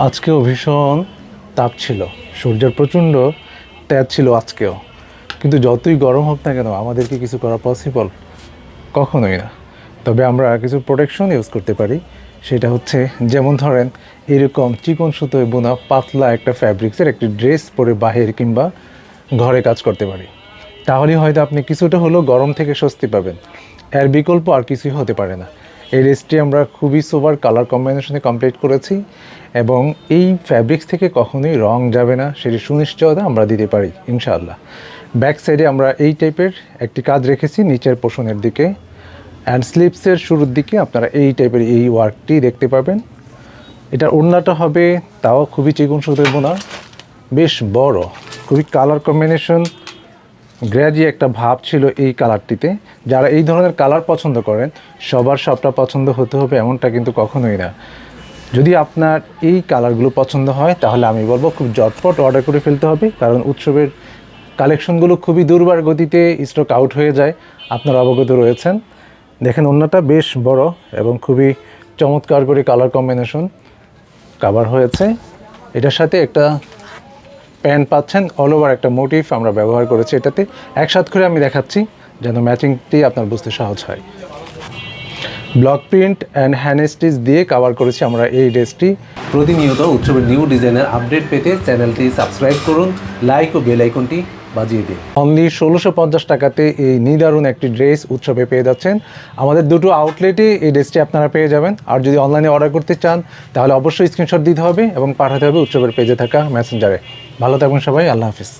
আজকেও ভীষণ তাপ ছিল, সূর্যের প্রচণ্ড তেজ ছিল আজকেও। কিন্তু যতই গরম হোক না কেন আমাদের কি কিছু করা পসিবল? কখনোই না। তবে আমরা কিছু প্রোটেকশন ইউজ করতে পারি। সেটা হচ্ছে, যেমন ধরেন এরকম চিকন সুতোয় বোনা পাতলা একটা ফ্যাব্রিক্সের একটি ড্রেস পরে বাহির কিংবা ঘরে কাজ করতে পারি। তাহলেই হয়তো আপনি কিছুটা হলেও গরম থেকে স্বস্তি পাবেন। এর বিকল্প আর কিছুই হতে পারে না। এই ড্রেসটি আমরা খুবই সোবার কালার কম্বিনেশনে কমপ্লিট করেছি এবং এই ফ্যাব্রিক্স থেকে কখনোই রং যাবে না সেটি সুনিশ্চয়তা আমরা দিতে পারি ইনশাআল্লাহ। ব্যাক সাইডে আমরা এই টাইপের একটি কাজ রেখেছি নিচের পোর্শনের দিকে, অ্যান্ড স্লিপসের শুরুর দিকে আপনারা এই টাইপের এই ওয়ার্কটি দেখতে পাবেন। এটার ওড়নাটা হবে তাও খুবই চিকন সুতোয় বোনা, বেশ বড়, খুবই কালার কম্বিনেশন গ্রেজি একটা ভাব ছিল এই কালারটিতে। যারা এই ধরনের কালার পছন্দ করেন সবার সবটা পছন্দ হতে হবে এমনটা কিন্তু কখনোই না। যদি আপনার এই কালারগুলো পছন্দ হয় তাহলে আমি বলবো খুব ঝটপট অর্ডার করে ফেলতে হবে, কারণ উৎসবের কালেকশনগুলো খুবই দুর্বার গতিতে স্টক আউট হয়ে যায়, আপনারা অবগত রয়েছেন। দেখেন ওড়নাটা বেশ বড় এবং খুবই চমৎকার করে কালার কম্বিনেশন কভার হয়েছে। এটার সাথে একটা প্যান্ট পাচ্ছেন, অল ওভার একটা মোটিভ আমরা ব্যবহার করেছি এটাতে। একসাথে করে আমি দেখাচ্ছি যেন ম্যাচিংটি আপনার বুঝতে সহজ হয়। Block print and hand stitch দিয়ে কভার করেছি আমরা এই ড্রেসটি। প্রতিনিয়ত উৎসবের নিউ ডিজাইনের আপডেট পেতে চ্যানেলটি সাবস্ক্রাইব করুন, লাইক ও বেল আইকনটি বাজিয়ে দিন। অনলি ১৬৫০ টাকাতে এই নিদারুণ একটি ড্রেস উৎসবে পেয়ে যাচ্ছেন। আমাদের দুটো আউটলেটে এই ড্রেসটি আপনারা পেয়ে যাবেন। আর যদি অনলাইনে অর্ডার করতে চান তাহলে অবশ্যই স্ক্রিনশট দিতে হবে এবং পাঠাতে হবে উৎসবের পেজে থাকা মেসেঞ্জারে। ভালো থাকবেন সবাই, আল্লাহ হাফিজ।